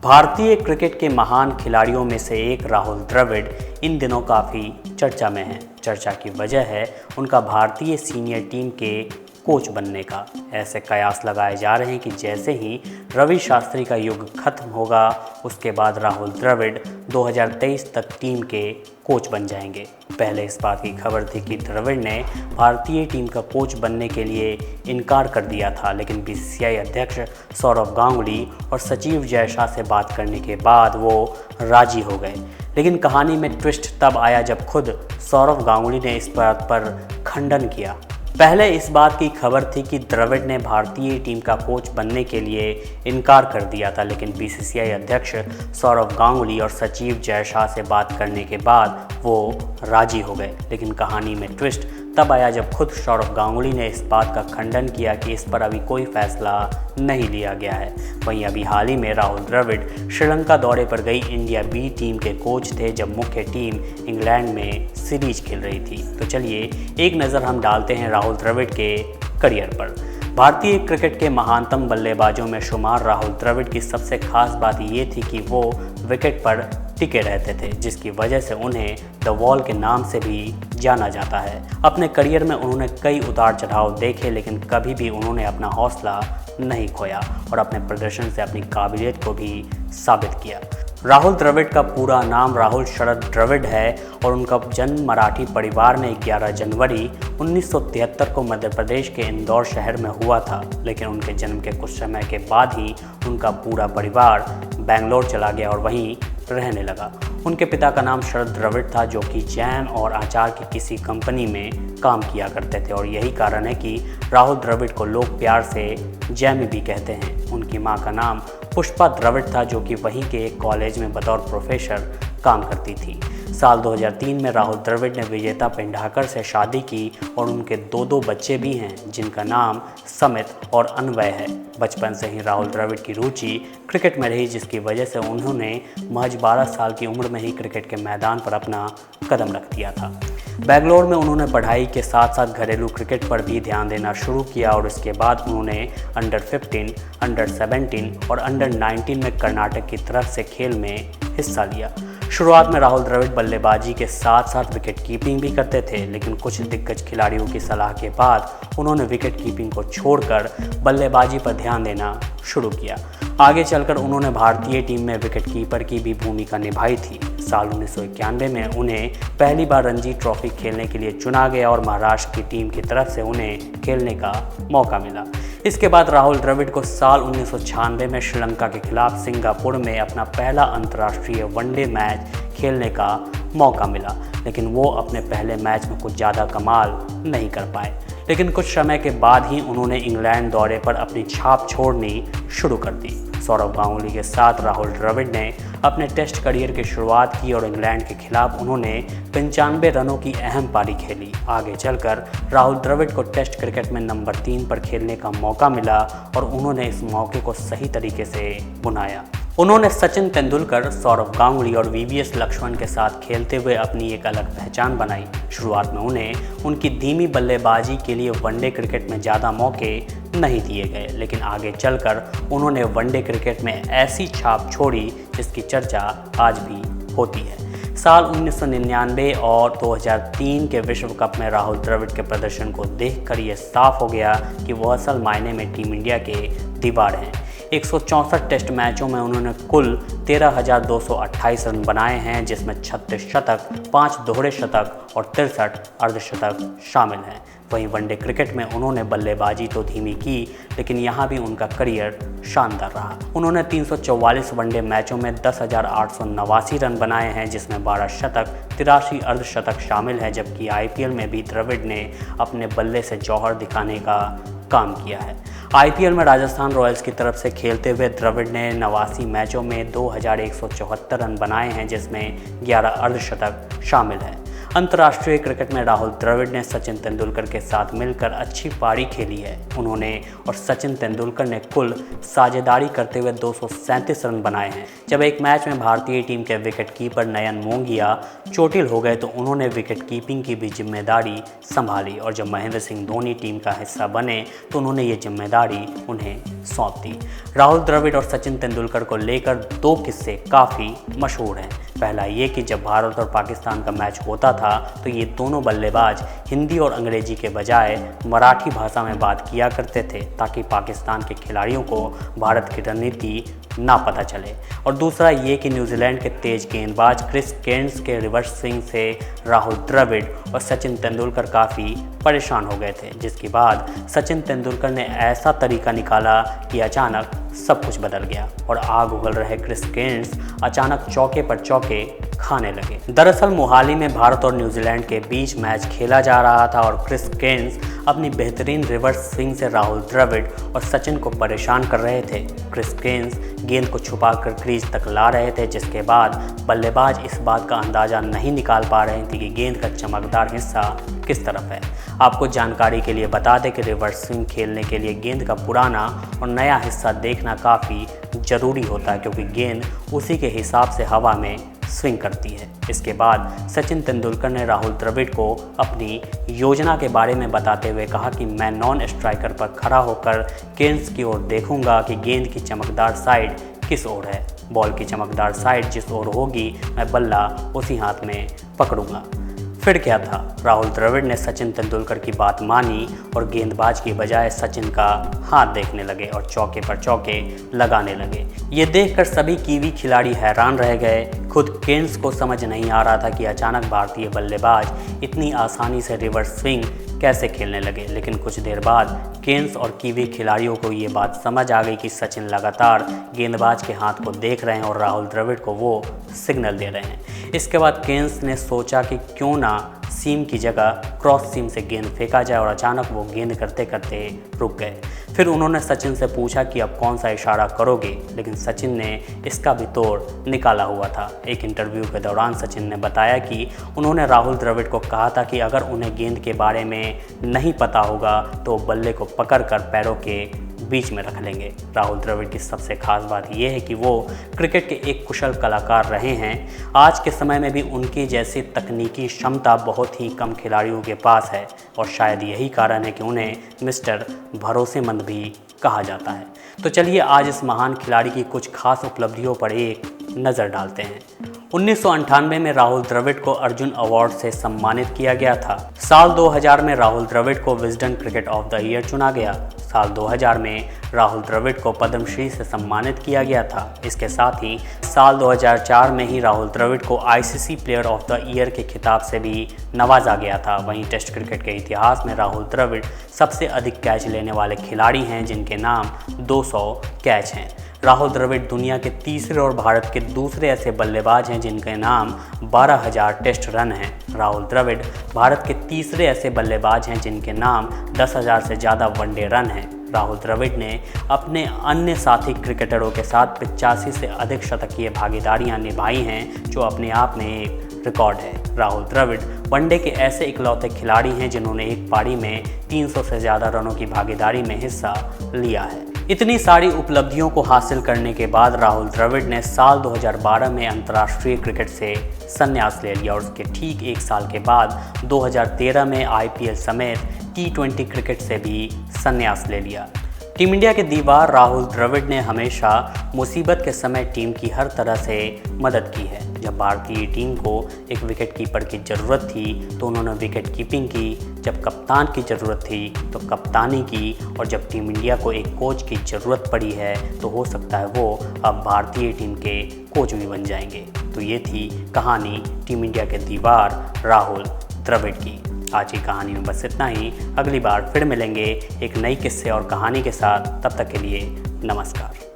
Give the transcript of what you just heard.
भारतीय क्रिकेट के महान खिलाड़ियों में से एक राहुल द्रविड़ इन दिनों काफ़ी चर्चा में हैं। चर्चा की वजह है उनका भारतीय सीनियर टीम के कोच बनने का। ऐसे कयास लगाए जा रहे हैं कि जैसे ही रवि शास्त्री का युग खत्म होगा उसके बाद राहुल द्रविड़ 2023 तक टीम के कोच बन जाएंगे। पहले इस बात की खबर थी कि द्रविड़ ने भारतीय टीम का कोच बनने के लिए इनकार कर दिया था, लेकिन बीसीसीआई अध्यक्ष सौरव गांगुली और सचिव जय शाह से बात करने के बाद वो राजी हो गए। लेकिन कहानी में ट्विस्ट तब आया जब खुद सौरव गांगुली ने इस बात पर खंडन किया। पहले इस बात की खबर थी कि द्रविड़ ने भारतीय टीम का कोच बनने के लिए इनकार कर दिया था, लेकिन बीसीसीआई अध्यक्ष सौरव गांगुली और सचिव जय शाह से बात करने के बाद वो राजी हो गए। लेकिन कहानी में ट्विस्ट तब आया जब खुद सौरव गांगुली ने इस बात का खंडन किया कि इस पर अभी कोई फैसला नहीं लिया गया है। वहीं अभी हाल ही में राहुल द्रविड़ श्रीलंका दौरे पर गई इंडिया बी टीम के कोच थे जब मुख्य टीम इंग्लैंड में सीरीज खेल रही थी। तो चलिए एक नज़र हम डालते हैं राहुल द्रविड़ के करियर पर। भारतीय क्रिकेट के महानतम बल्लेबाजों में शुमार राहुल द्रविड़ की सबसे खास बात ये थी कि वो विकेट पर टिके रहते थे, जिसकी वजह से उन्हें द वॉल के नाम से भी जाना जाता है। अपने करियर में उन्होंने कई उतार चढ़ाव देखे, लेकिन कभी भी उन्होंने अपना हौसला नहीं खोया और अपने प्रदर्शन से अपनी काबिलियत को भी साबित किया। राहुल द्रविड़ का पूरा नाम राहुल शरद द्रविड़ है और उनका जन्म मराठी परिवार में 11 जनवरी 1973 को मध्य प्रदेश के इंदौर शहर में हुआ था। लेकिन उनके जन्म के कुछ समय के बाद ही उनका पूरा परिवार बेंगलोर चला गया और वहीं रहने लगा। उनके पिता का नाम शरद द्रविड़ था, जो कि जैम और आचार की किसी कंपनी में काम किया करते थे और यही कारण है कि राहुल द्रविड़ को लोग प्यार से जैमी भी कहते हैं। उनकी मां का नाम पुष्पा द्रविड़ था, जो कि वहीं के एक कॉलेज में बतौर प्रोफेसर काम करती थी। साल 2003 में राहुल द्रविड़ ने विजेता पेंढाकर से शादी की और उनके दो बच्चे भी हैं, जिनका नाम समित और अन्वय है। बचपन से ही राहुल द्रविड़ की रुचि क्रिकेट में रही, जिसकी वजह से उन्होंने महज 12 साल की उम्र में ही क्रिकेट के मैदान पर अपना कदम रख दिया था। बेंगलोर में उन्होंने पढ़ाई के साथ साथ घरेलू क्रिकेट पर भी ध्यान देना शुरू किया और इसके बाद उन्होंने अंडर 15, अंडर 17 और अंडर 19 में कर्नाटक की तरफ से खेल में हिस्सा लिया। शुरुआत में राहुल द्रविड़ बल्लेबाजी के साथ साथ विकेट कीपिंग भी करते थे, लेकिन कुछ दिग्गज खिलाड़ियों की सलाह के बाद उन्होंने विकेट कीपिंग को छोड़कर बल्लेबाजी पर ध्यान देना शुरू किया। आगे चलकर उन्होंने भारतीय टीम में विकेट कीपर की भी भूमिका निभाई थी। साल 1991 में उन्हें पहली बार रणजी ट्रॉफी खेलने के लिए चुना गया और महाराष्ट्र की टीम की तरफ से उन्हें खेलने का मौका मिला। इसके बाद राहुल द्रविड़ को साल 1996 में श्रीलंका के खिलाफ सिंगापुर में अपना पहला अंतर्राष्ट्रीय वनडे मैच खेलने का मौका मिला, लेकिन वो अपने पहले मैच में कुछ ज़्यादा कमाल नहीं कर पाए। लेकिन कुछ समय के बाद ही उन्होंने इंग्लैंड दौरे पर अपनी छाप छोड़नी शुरू कर दी। सौरव गांगुली के साथ राहुल द्रविड़ ने अपने टेस्ट करियर की शुरुआत की और इंग्लैंड के खिलाफ उन्होंने 95 रनों की अहम पारी खेली। आगे चलकर राहुल द्रविड़ को टेस्ट क्रिकेट में नंबर 3 पर खेलने का मौका मिला और उन्होंने इस मौके को सही तरीके से बुनाया। उन्होंने सचिन तेंदुलकर, सौरव गांगुली और वीवीएस लक्ष्मण के साथ खेलते हुए अपनी एक अलग पहचान बनाई। शुरुआत में उन्हें उनकी धीमी बल्लेबाजी के लिए वनडे क्रिकेट में ज़्यादा मौके नहीं दिए गए, लेकिन आगे चलकर उन्होंने वनडे क्रिकेट में ऐसी छाप छोड़ी जिसकी चर्चा आज भी होती है। साल 1999 और 2003 के विश्व कप में राहुल द्रविड़ के प्रदर्शन को देखकर ये साफ हो गया कि वह असल मायने में टीम इंडिया के दीवार हैं। 164 टेस्ट मैचों में उन्होंने कुल 13,228 रन बनाए हैं, जिसमें 36 शतक, 5 दोहरे शतक और 63 अर्धशतक शामिल हैं। वहीं वनडे क्रिकेट में उन्होंने बल्लेबाजी तो धीमी की, लेकिन यहाँ भी उनका करियर शानदार रहा। उन्होंने 344 वनडे मैचों में 10,889 रन बनाए हैं, जिसमें 12 शतक, 83 अर्धशतक शामिल हैं, जबकि आईपीएल में भी द्रविड़ ने अपने बल्ले से जौहर दिखाने का काम किया है। आईपीएल में राजस्थान रॉयल्स की तरफ से खेलते हुए द्रविड़ ने 89 मैचों में 2,174 रन बनाए हैं, जिसमें 11 अर्धशतक शामिल हैं। अंतर्राष्ट्रीय क्रिकेट में राहुल द्रविड़ ने सचिन तेंदुलकर के साथ मिलकर अच्छी पारी खेली है। उन्होंने और सचिन तेंदुलकर ने कुल साझेदारी करते हुए 237 रन बनाए हैं। जब एक मैच में भारतीय टीम के विकेटकीपर नयन मोंगिया चोटिल हो गए तो उन्होंने विकेटकीपिंग की भी जिम्मेदारी संभाली और जब महेंद्र सिंह धोनी टीम का हिस्सा बने तो उन्होंने ये जिम्मेदारी उन्हें सौंप दी। राहुल द्रविड़ और सचिन तेंदुलकर को लेकर दो किस्से काफ़ी मशहूर हैं। पहला ये कि जब भारत और पाकिस्तान का मैच होता था तो ये दोनों बल्लेबाज हिंदी और अंग्रेजी के बजाय मराठी भाषा में बात किया करते थे ताकि पाकिस्तान के खिलाड़ियों को भारत की रणनीति ना पता चले। और दूसरा ये कि न्यूजीलैंड के तेज गेंदबाज क्रिस केर्न्स के रिवर्स स्विंग से राहुल द्रविड़ और सचिन तेंदुलकर काफ़ी परेशान हो गए थे, जिसके बाद सचिन तेंदुलकर ने ऐसा तरीका निकाला कि अचानक सब कुछ बदल गया और आग उगल रहे क्रिस केर्न्स अचानक चौके पर चौके खाने लगे। दरअसल मोहाली में भारत और न्यूजीलैंड के बीच मैच खेला जा रहा था और क्रिस केर्न्स अपनी बेहतरीन रिवर्स स्विंग से राहुल द्रविड़ और सचिन को परेशान कर रहे थे। क्रिस केर्न्स गेंद को छुपाकर क्रीज तक ला रहे थे, जिसके बाद बल्लेबाज इस बात का अंदाज़ा नहीं निकाल पा रहे थे कि गेंद का चमकदार हिस्सा किस तरफ है। आपको जानकारी के लिए बता दें कि रिवर्स स्विंग खेलने के लिए गेंद का पुराना और नया हिस्सा देखना काफ़ी ज़रूरी होता है, क्योंकि गेंद उसी के हिसाब से हवा में स्विंग करती है। इसके बाद सचिन तेंदुलकर ने राहुल द्रविड़ को अपनी योजना के बारे में बताते हुए कहा कि मैं नॉन स्ट्राइकर पर खड़ा होकर केर्न्स की ओर देखूंगा कि गेंद की चमकदार साइड किस ओर है। बॉल की चमकदार साइड जिस ओर होगी मैं बल्ला उसी हाथ में पकड़ूंगा। फिर क्या था, राहुल द्रविड़ ने सचिन तेंदुलकर की बात मानी और गेंदबाज की बजाय सचिन का हाथ देखने लगे और चौके पर चौके लगाने लगे। ये देखकर सभी कीवी खिलाड़ी हैरान रह गए। खुद केर्न्स को समझ नहीं आ रहा था कि अचानक भारतीय बल्लेबाज इतनी आसानी से रिवर्स स्विंग कैसे खेलने लगे। लेकिन कुछ देर बाद केर्न्स और कीवी खिलाड़ियों को ये बात समझ आ गई कि सचिन लगातार गेंदबाज के हाथ को देख रहे हैं और राहुल द्रविड़ को वो सिग्नल दे रहे हैं। इसके बाद केर्न्स ने सोचा कि क्यों ना सीम की जगह क्रॉस सीम से गेंद फेंका जाए और अचानक वो गेंद करते करते रुक गए। फिर उन्होंने सचिन से पूछा कि अब कौन सा इशारा करोगे, लेकिन सचिन ने इसका भी तोड़ निकाला हुआ था। एक इंटरव्यू के दौरान सचिन ने बताया कि उन्होंने राहुल द्रविड़ को कहा था कि अगर उन्हें गेंद के बारे में नहीं पता होगा तो बल्ले को पकड़कर पैरों के बीच में रख लेंगे। राहुल द्रविड़ की सबसे खास बात यह है कि वो क्रिकेट के एक कुशल कलाकार रहे हैं। आज के समय में भी उनकी जैसी तकनीकी क्षमता बहुत ही कम खिलाड़ियों के पास है और शायद यही कारण है कि उन्हें मिस्टर भरोसेमंद भी कहा जाता है। तो चलिए आज इस महान खिलाड़ी की कुछ खास उपलब्धियों पर एक नज़र डालते हैं। 1998 में राहुल द्रविड़ को अर्जुन अवार्ड से सम्मानित किया गया था। साल 2000 में राहुल द्रविड़ को Wisden cricket of the year चुना गया। साल 2000 में राहुल द्रविड़ को पद्मश्री से सम्मानित किया गया था। इसके साथ ही साल 2004 में ही राहुल द्रविड़ को ICC player of the year के खिताब से भी नवाजा गया था। वहीं टेस्ट क्रिकेट के इतिहास में राहुल द्रविड़ सबसे अधिक कैच लेने वाले खिलाड़ी हैं, जिनके नाम 200 कैच हैं। राहुल द्रविड़ दुनिया के तीसरे और भारत के दूसरे ऐसे बल्लेबाज हैं जिनके नाम 12,000 टेस्ट रन हैं। राहुल द्रविड़ भारत के तीसरे ऐसे बल्लेबाज हैं जिनके नाम 10,000 से ज़्यादा वनडे रन हैं। राहुल द्रविड़ ने अपने अन्य साथी क्रिकेटरों के साथ 85 से अधिक शतकीय भागीदारियां निभाई हैं, जो अपने आप में एक रिकॉर्ड है। राहुल द्रविड़ वनडे के ऐसे इकलौते खिलाड़ी हैं जिन्होंने एक पारी में 300 से ज़्यादा रनों की भागीदारी में हिस्सा लिया है। इतनी सारी उपलब्धियों को हासिल करने के बाद राहुल द्रविड़ ने साल 2012 में अंतर्राष्ट्रीय क्रिकेट से संन्यास ले लिया और उसके ठीक एक साल के बाद 2013 में आईपीएल समेत T20 क्रिकेट से भी संन्यास ले लिया। टीम इंडिया के दीवार राहुल द्रविड़ ने हमेशा मुसीबत के समय टीम की हर तरह से मदद की है। जब भारतीय टीम को एक विकेट कीपर की ज़रूरत थी तो उन्होंने विकेट कीपिंग की, जब कप्तान की ज़रूरत थी तो कप्तानी की, और जब टीम इंडिया को एक कोच की ज़रूरत पड़ी है तो हो सकता है वो अब भारतीय टीम के कोच भी बन जाएंगे। तो ये थी कहानी टीम इंडिया के दीवार राहुल द्रविड़ की। आज की कहानी में बस इतना ही। अगली बार फिर मिलेंगे एक नई किस्से और कहानी के साथ। तब तक के लिए नमस्कार।